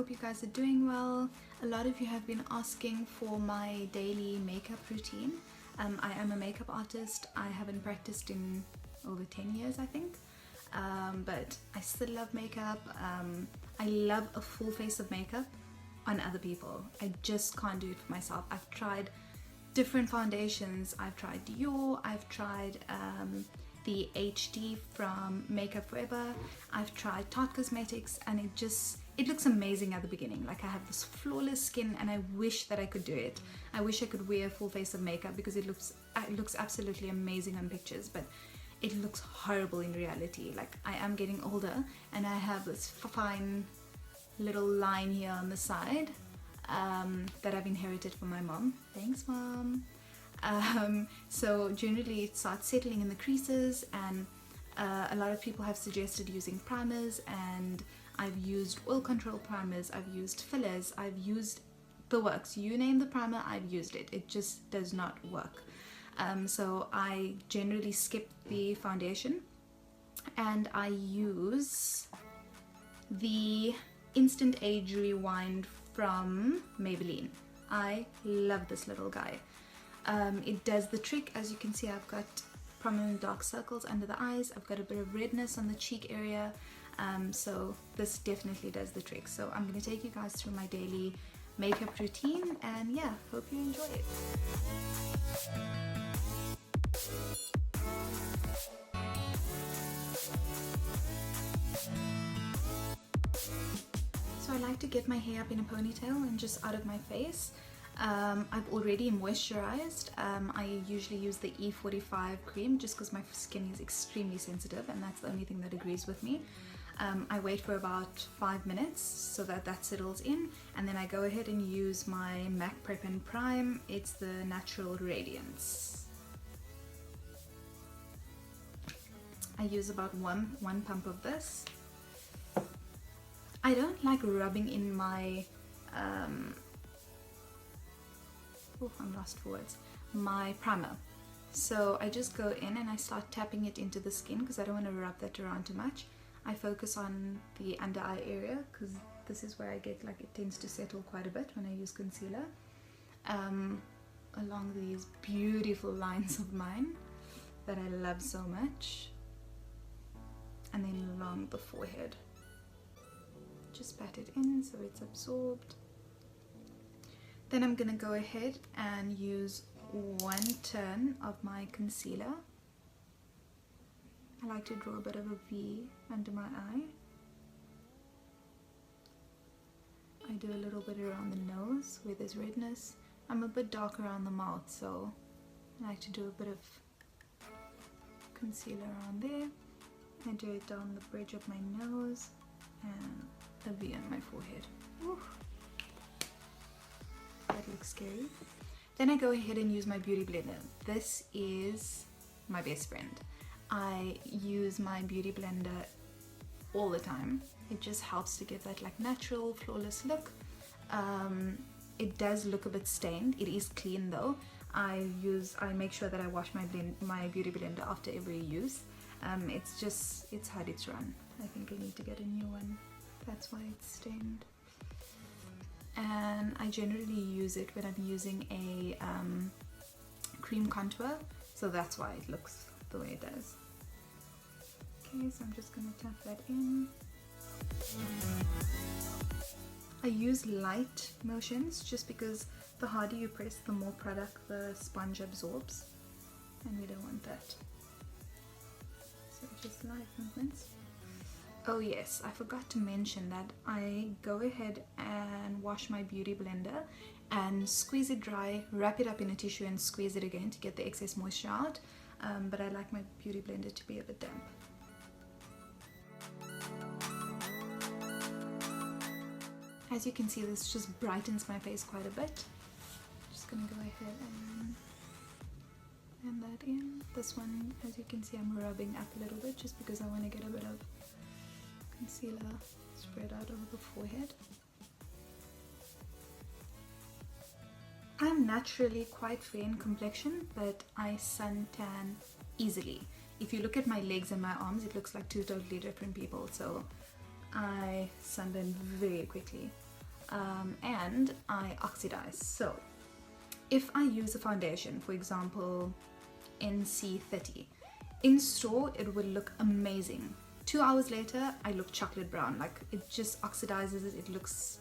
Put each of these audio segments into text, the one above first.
hope you guys are doing well. A lot of you have been asking for my daily makeup routine. I am a makeup artist. I haven't practiced in over 10 years, I think. But I still love makeup. I love a full face of makeup on other people. I just can't do it for myself. I've tried different foundations. I've tried Dior. I've tried the HD from Makeup Forever. I've tried Tarte Cosmetics, and it looks amazing at the beginning. Like, I have this flawless skin and I wish that I could do it. I wish I could wear a full face of makeup because it looks absolutely amazing on pictures, but it looks horrible in reality. Like, I am getting older and I have this fine little line here on the side that I've inherited from my mom. Thanks, Mom. So generally it starts settling in the creases, and a lot of people have suggested using primers, and I've used oil control primers, I've used fillers, I've used the works. You name the primer, I've used it. It just does not work. So I generally skip the foundation and I use the Instant Age Rewind from Maybelline. I love this little guy. It does the trick. As you can see, I've got prominent dark circles under the eyes. I've got a bit of redness on the cheek area. So this definitely does the trick. So I'm going to take you guys through my daily makeup routine, and yeah, hope you enjoy it. So I like to get my hair up in a ponytail and just out of my face. I've already moisturized. I usually use the E45 cream just because my skin is extremely sensitive, and that's the only thing that agrees with me. I wait for about 5 minutes so that settles in, and then I go ahead and use my MAC Prep and Prime. It's the Natural Radiance. I use about one pump of this. I don't like rubbing in my I'm lost for words. My primer. So I just go in and I start tapping it into the skin because I don't want to rub that around too much. I focus on the under eye area because this is where I get, like, it tends to settle quite a bit when I use concealer. Along these beautiful lines of mine that I love so much. And then along the forehead. Just pat it in so it's absorbed. Then I'm gonna go ahead and use 1 turn of my concealer. I like to draw a bit of a V under my eye. I do a little bit around the nose where there's redness. I'm a bit dark around the mouth, so I like to do a bit of concealer around there. I do it down the bridge of my nose and a V on my forehead. Woo. That looks scary. Then I go ahead and use my beauty blender. This is my best friend. I use my beauty blender all the time. It just helps to give that, like, natural, flawless look. It does look a bit stained. It is clean though. I make sure that I wash my beauty blender after every use. It's had its run. I think I need to get a new one. That's why it's stained. And I generally use it when I'm using a cream contour, so that's why it looks the way it does. Okay, so I'm just gonna tap that in. I use light motions just because the harder you press, the more product the sponge absorbs, and we don't want that. So just light movements. Oh yes, I forgot to mention that I go ahead and wash my beauty blender and squeeze it dry, wrap it up in a tissue and squeeze it again to get the excess moisture out. But I like my beauty blender to be a bit damp. As you can see, this just brightens my face quite a bit. Just gonna go ahead and blend that in. This one, as you can see, I'm rubbing up a little bit just because I want to get a bit of concealer spread out over the forehead. I'm naturally quite fair in complexion, but I suntan easily. If you look at my legs and my arms, it looks like 2 totally different people, so I sunburn very quickly. and I oxidize. So if I use a foundation, for example NC30, in store it would look amazing. 2 hours later I look chocolate brown, like it just oxidizes, it looks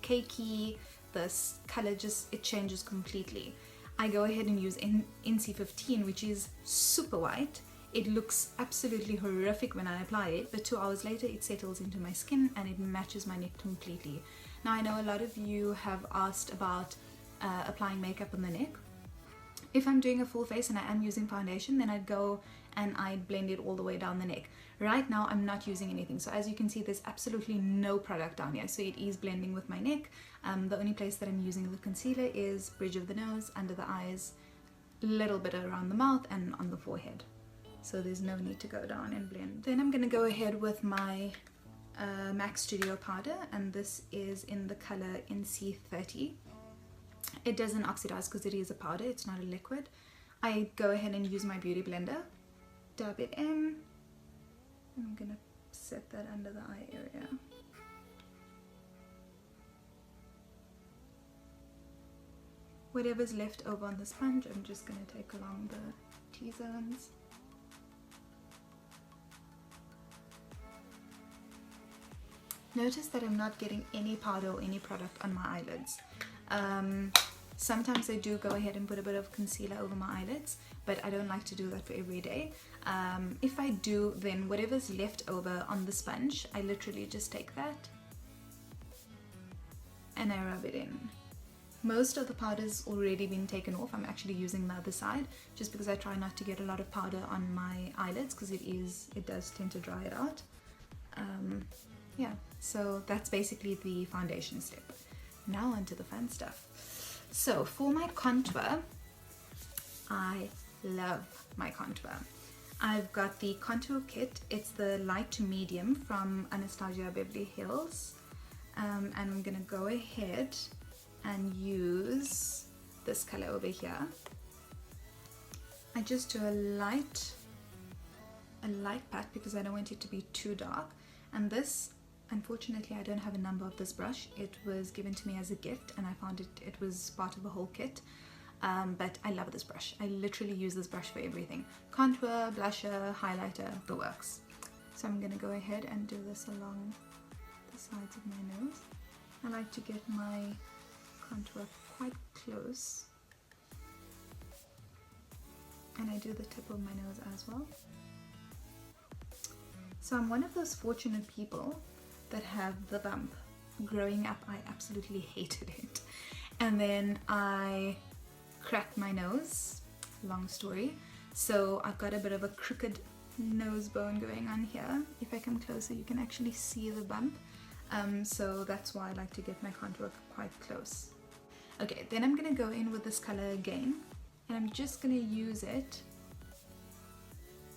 cakey, this color just, it changes completely. I go ahead and use NC15, which is super white. It looks absolutely horrific when I apply it, but 2 hours later it settles into my skin and it matches my neck completely. Now I know a lot of you have asked about applying makeup on the neck. If I'm doing a full face and I am using foundation, then I'd go and I'd blend it all the way down the neck. Right now I'm not using anything, so as you can see there's absolutely no product down here, so it is blending with my neck. The only place that I'm using the concealer is bridge of the nose, under the eyes, a little bit around the mouth and on the forehead, so there's no need to go down and blend. Then I'm going to go ahead with my MAC Studio powder, and this is in the color NC30. It doesn't oxidize because it is a powder, it's not a liquid. I go ahead and use my beauty blender, dab it in. I'm gonna set that under the eye area. Whatever's left over on the sponge, I'm just gonna take along the T-zones. Notice that I'm not getting any powder or any product on my eyelids. Sometimes I do go ahead and put a bit of concealer over my eyelids, but I don't like to do that for every day. If I do, then whatever's left over on the sponge, I literally just take that and I rub it in. Most of the powder's already been taken off. I'm actually using the other side just because I try not to get a lot of powder on my eyelids because it does tend to dry it out. Yeah, so that's basically the foundation step. Now onto the fun stuff. So for my contour, I love my contour. I've got the contour kit. It's the light to medium from Anastasia Beverly Hills, and I'm gonna go ahead and use this color over here. I just do a light pat because I don't want it to be too dark. And this, unfortunately, I don't have a number of this brush. It was given to me as a gift and I found it was part of a whole kit. But I love this brush. I literally use this brush for everything. Contour, blusher, highlighter, the works. So I'm gonna go ahead and do this along the sides of my nose. I like to get my contour quite close. And I do the tip of my nose as well. So I'm one of those fortunate people that have the bump. Growing up, I absolutely hated it. And then I cracked my nose, long story. So I've got a bit of a crooked nose bone going on here. If I come closer, you can actually see the bump. So that's why I like to get my contour quite close. Okay, then I'm gonna go in with this color again, and I'm just gonna use it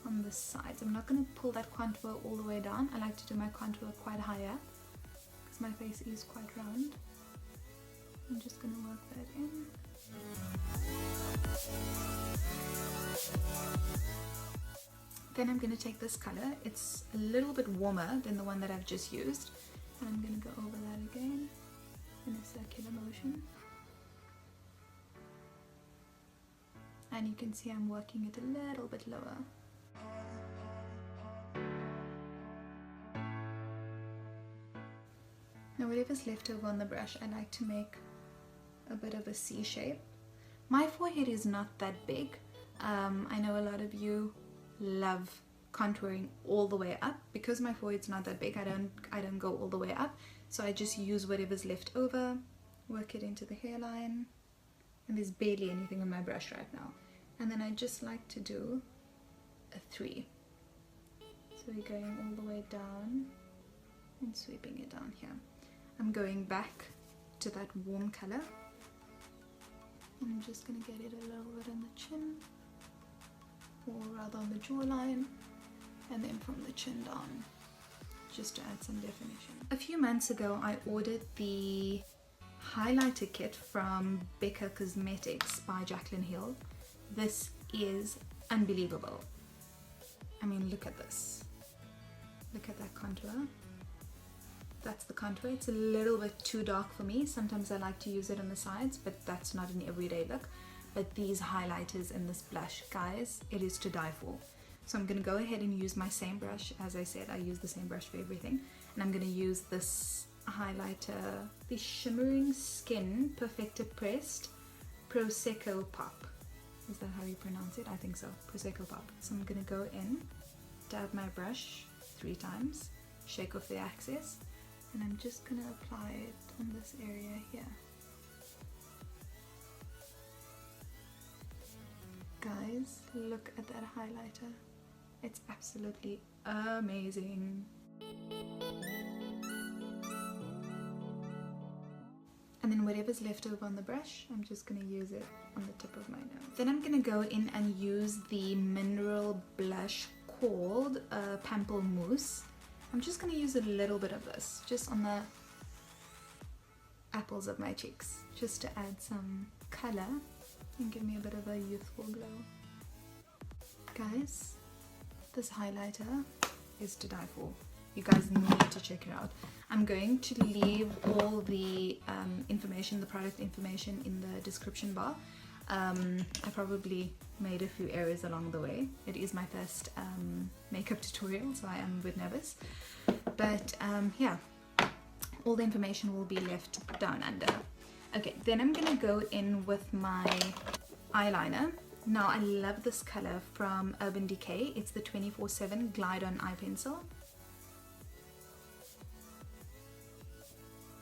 on the sides. I'm not gonna pull that contour all the way down. I like to do my contour quite high up because my face is quite round. I'm just gonna work that in. Then I'm gonna take this color. It's a little bit warmer than the one that I've just used, and I'm gonna go over that again in a circular motion. And you can see I'm working it a little bit lower. Now whatever's left over on the brush, I like to make a bit of a C shape. My forehead is not that big. I know a lot of you love contouring all the way up. Because my forehead's not that big, I don't go all the way up. So I just use whatever's left over, work it into the hairline, and there's barely anything on my brush right now. And then I just like to do a 3. So we're going all the way down and sweeping it down here. I'm going back to that warm color. I'm just going to get it a little bit on the chin, or rather on the jawline, and then from the chin down, just to add some definition. A few months ago I ordered the highlighter kit from Becca Cosmetics by Jaclyn Hill. This is unbelievable. I mean, look at this. Look at that contour. That's the contour. It's a little bit too dark for me. Sometimes I like to use it on the sides, but that's not an everyday look. But these highlighters and this blush, guys, it is to die for. So I'm going to go ahead and use my same brush. As I said, I use the same brush for everything. And I'm going to use this highlighter, the Shimmering Skin Perfected Pressed Prosecco Pop. Is that how you pronounce it? I think so. Prosecco Pop. So I'm going to go in, dab my brush 3 times, shake off the excess, and I'm just going to apply it on this area here. Guys, look at that highlighter. It's absolutely amazing. And then whatever's left over on the brush, I'm just going to use it on the tip of my nose. Then I'm going to go in and use the mineral blush called Pamplemousse. I'm just going to use a little bit of this, just on the apples of my cheeks, just to add some color and give me a bit of a youthful glow. Guys, this highlighter is to die for. You guys need to check it out. I'm going to leave all the information, the product information, in the description bar. I probably made a few errors along the way. It is my first makeup tutorial, so I am a bit nervous. But yeah, all the information will be left down under. Okay, then I'm gonna go in with my eyeliner. Now I love this color from Urban Decay. It's the 24/7 Glide On Eye Pencil.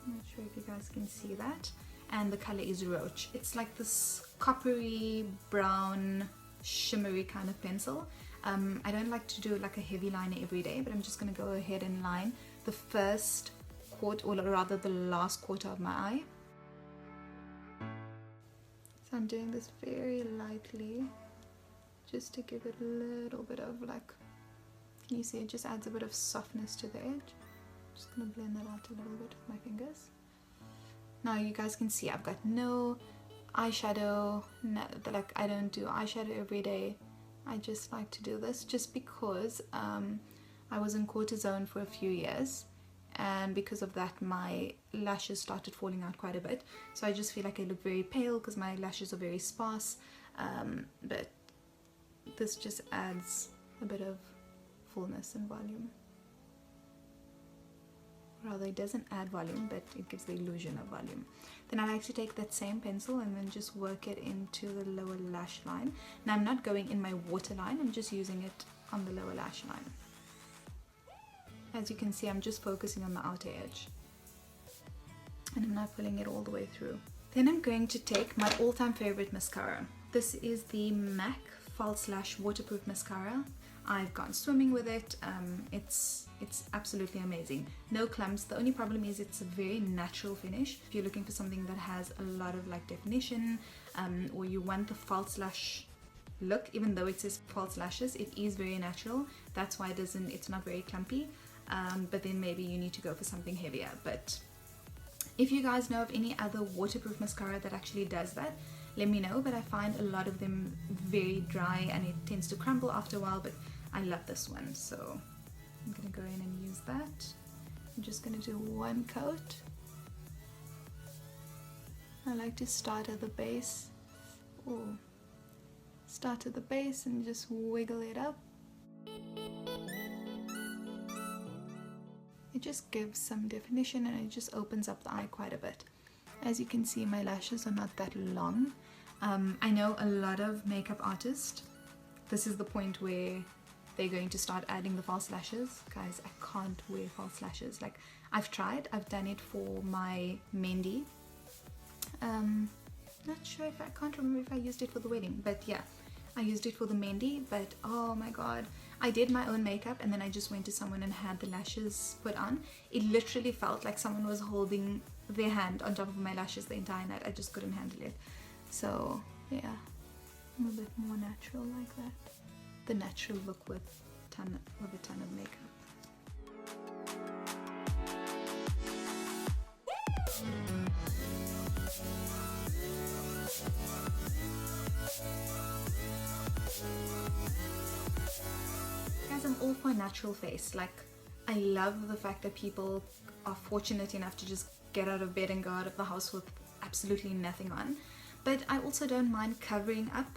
I'm not sure if you guys can see that. And the color is Roach. It's like this coppery brown shimmery kind of pencil. I don't like to do like a heavy liner every day, but I'm just going to go ahead and line the first quarter, or rather the last quarter of my eye. So I'm doing this very lightly, just to give it a little bit of like, can you see it just adds a bit of softness to the edge. Just going to blend that out a little bit with my fingers. Now you guys can see I've got no eyeshadow, like I don't do eyeshadow every day. I just like to do this just because I was in cortisone for a few years, and because of that my lashes started falling out quite a bit. So I just feel like I look very pale because my lashes are very sparse, but this just adds a bit of fullness and volume. Rather, it doesn't add volume, but it gives the illusion of volume. Then I like to take that same pencil and then just work it into the lower lash line. Now I'm not going in my waterline, I'm just using it on the lower lash line. As you can see, I'm just focusing on the outer edge, and I'm not pulling it all the way through. Then I'm going to take my all-time favorite mascara. This is the MAC False Lash Waterproof Mascara. I've gone swimming with it. It's absolutely amazing. No clumps. The only problem is it's a very natural finish. If you're looking for something that has a lot of like definition, or you want the false lash look, even though it says false lashes, it is very natural. That's why it's not very clumpy. But then maybe you need to go for something heavier. But if you guys know of any other waterproof mascara that actually does that, let me know. But I find a lot of them very dry and it tends to crumble after a while, but I love this one, so I'm gonna go in and use that. I'm just gonna do one coat. I like to start at the base. Ooh. Start at the base and just wiggle it up. It just gives some definition and it just opens up the eye quite a bit. As you can see, my lashes are not that long. I know a lot of makeup artists, this is the point where they're going to start adding the false lashes. Guys, I can't wear false lashes. Like, I've tried, I've done it for my Mendy. Not sure if I can't remember if I used it for the wedding, but yeah, I used it for the Mendy. But oh my god, I did my own makeup and then I just went to someone and had the lashes put on. It literally felt like someone was holding their hand on top of my lashes the entire night. I just couldn't handle it. So yeah, I'm a bit more natural like that. The natural look with a ton of makeup. Guys, I'm all for a natural face. Like, I love the fact that people are fortunate enough to just get out of bed and go out of the house with absolutely nothing on. But I also don't mind covering up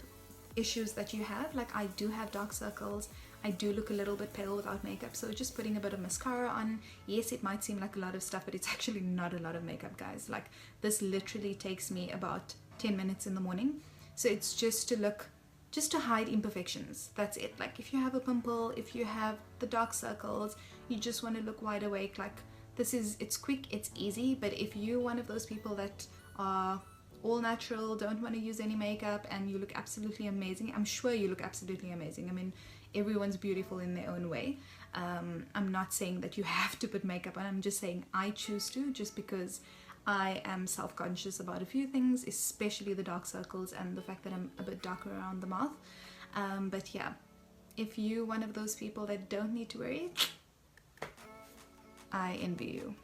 issues that you have. Like, I do have dark circles, I do look a little bit pale without makeup, so just putting a bit of mascara on, yes, it might seem like a lot of stuff, but it's actually not a lot of makeup, guys. Like, this literally takes me about 10 minutes in the morning. So it's just to look, just to hide imperfections. That's it. Like, if you have a pimple, if you have the dark circles, you just want to look wide awake, like, this is, it's quick, it's easy. But if you're one of those people that are all natural, don't want to use any makeup, and you look absolutely amazing, I'm sure you look absolutely amazing. I mean, everyone's beautiful in their own way. I'm not saying that you have to put makeup on, I'm just saying I choose to, just because I am self-conscious about a few things, especially the dark circles and the fact that I'm a bit darker around the mouth. But yeah, if you're one of those people that don't need to worry, I envy you.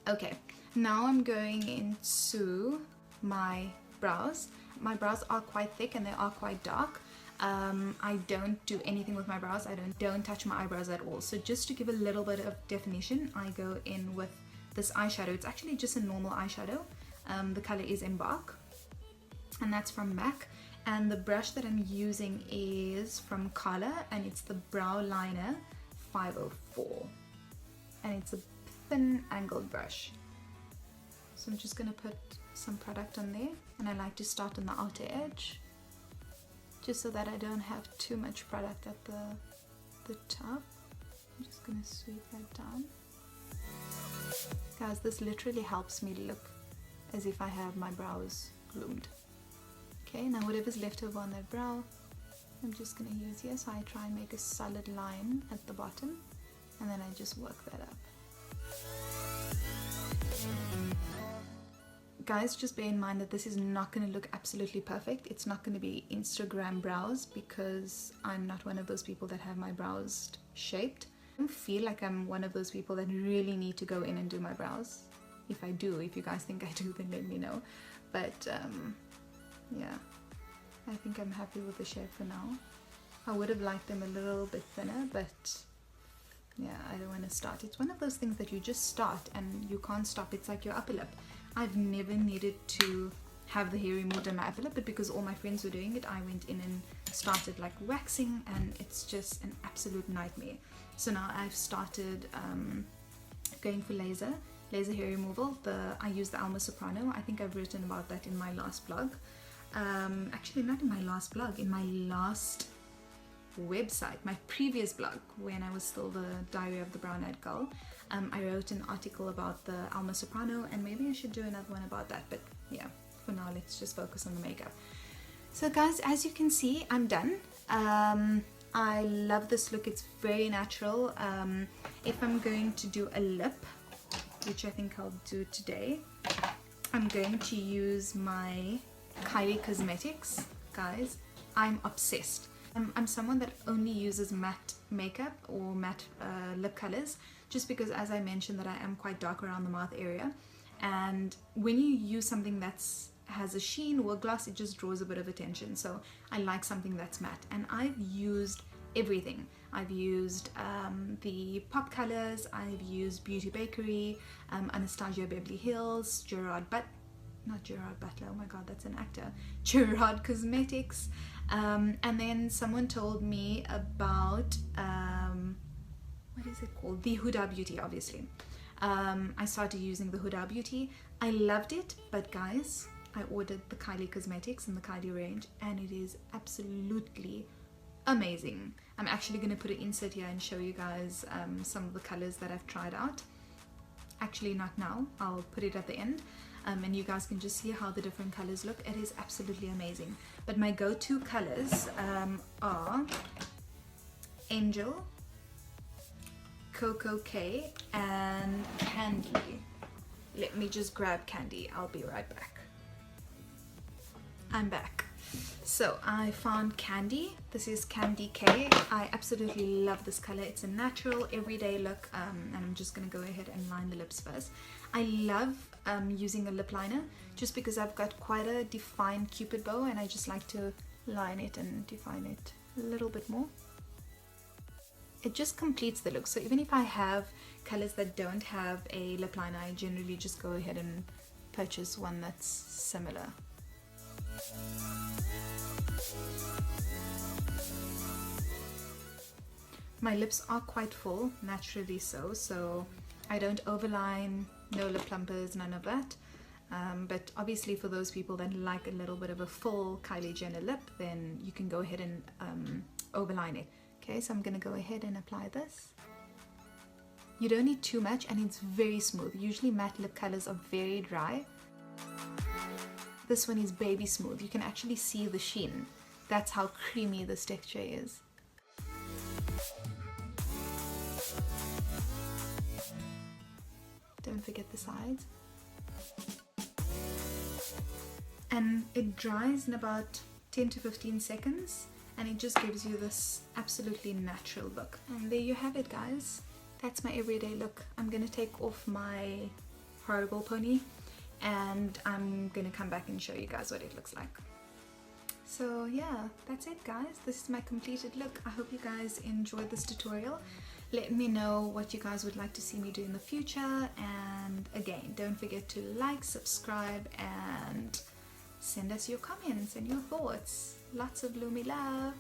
Okay, now I'm going into my brows. My brows are quite thick and they are quite dark. I don't do anything with my brows. I don't touch my eyebrows at all. So just to give a little bit of definition, I go in with this eyeshadow. It's actually just a normal eyeshadow. The color is Embark, and that's from MAC. And the brush that I'm using is from Carla, and it's the Brow Liner 504, and it's a thin angled brush. So I'm just going to put some product on there, and I like to start on the outer edge, just so that I don't have too much product at the top. I'm just going to sweep that down. Guys, this literally helps me look as if I have my brows groomed. Okay, now whatever's left over on that brow, I'm just going to use here. So I try and make a solid line at the bottom, and then I just work that up. Guys, just bear in mind that this is not going to look absolutely perfect. It's not going to be Instagram brows, because I'm not one of those people that have my brows shaped. I don't feel like I'm one of those people that really need to go in and do my brows. If I do, if you guys think I do, then let me know. But yeah, I think I'm happy with the shape for now. I would have liked them a little bit thinner, but yeah, I don't want to start. It's one of those things that you just start and you can't stop. It's like your upper lip. I've never needed to have the hair removed on my upper lip, but because all my friends were doing it, I went in and started like waxing, and it's just an absolute nightmare. So now I've started going for laser hair removal. I use the Alma Soprano. I think I've written about that in my last blog. Actually, not in my last blog, in my last website, my previous blog, when I was still the Diary of the Brown Eyed Girl. I wrote an article about the Alma Soprano, and maybe I should do another one about that, but yeah, for now let's just focus on the makeup. So guys, as you can see, I'm done. I love this look. It's very natural. If I'm going to do a lip, which I think I'll do today, I'm going to use my Kylie Cosmetics. Guys, I'm obsessed. I'm someone that only uses matte makeup or matte lip colors, just because, as I mentioned, that I am quite dark around the mouth area, and when you use something that's has a sheen or a gloss, it just draws a bit of attention. So I like something that's matte, and I've used everything. I've used the Pop colors, I've used Beauty Bakery, Anastasia Beverly Hills, not Gerard Butler, oh my god, that's an actor, Gerard Cosmetics, and then someone told me about what is it called, the Huda Beauty, obviously. I started using the Huda Beauty. I loved it, but guys, I ordered the Kylie Cosmetics and the Kylie range, and it is absolutely amazing. I'm actually going to put an insert here and show you guys some of the colors that I've tried out. Actually, not now, I'll put it at the end, and you guys can just see how the different colors look. It is absolutely amazing. But my go-to colors are Angel, Cocoa K, and Candy. Let me just grab Candy. I'll be right back. I'm back. So I found Candy. This is Candy K. I absolutely love this color. It's a natural, everyday look, and I'm just going to go ahead and line the lips first. I love using a lip liner just because I've got quite a defined cupid bow, and I just like to line it and define it a little bit more. It just completes the look. So even if I have colors that don't have a lip liner, I generally just go ahead and purchase one that's similar. My lips are quite full, naturally so I don't overline, no lip plumpers, none of that. But obviously for those people that like a little bit of a full Kylie Jenner lip, then you can go ahead and overline it. Okay, so I'm going to go ahead and apply this. You don't need too much, and it's very smooth. Usually matte lip colors are very dry. This one is baby smooth. You can actually see the sheen. That's how creamy this texture is. Don't forget the sides. And it dries in about 10 to 15 seconds, and it just gives you this absolutely natural look. And there you have it, guys. That's my everyday look. I'm gonna take off my horrible pony, and I'm gonna come back and show you guys what it looks like. So yeah, that's it, guys. This is my completed look. I hope you guys enjoyed this tutorial. Let me know what you guys would like to see me do in the future, and again, don't forget to like, subscribe, and send us your comments and your thoughts. Lots of Lumi love.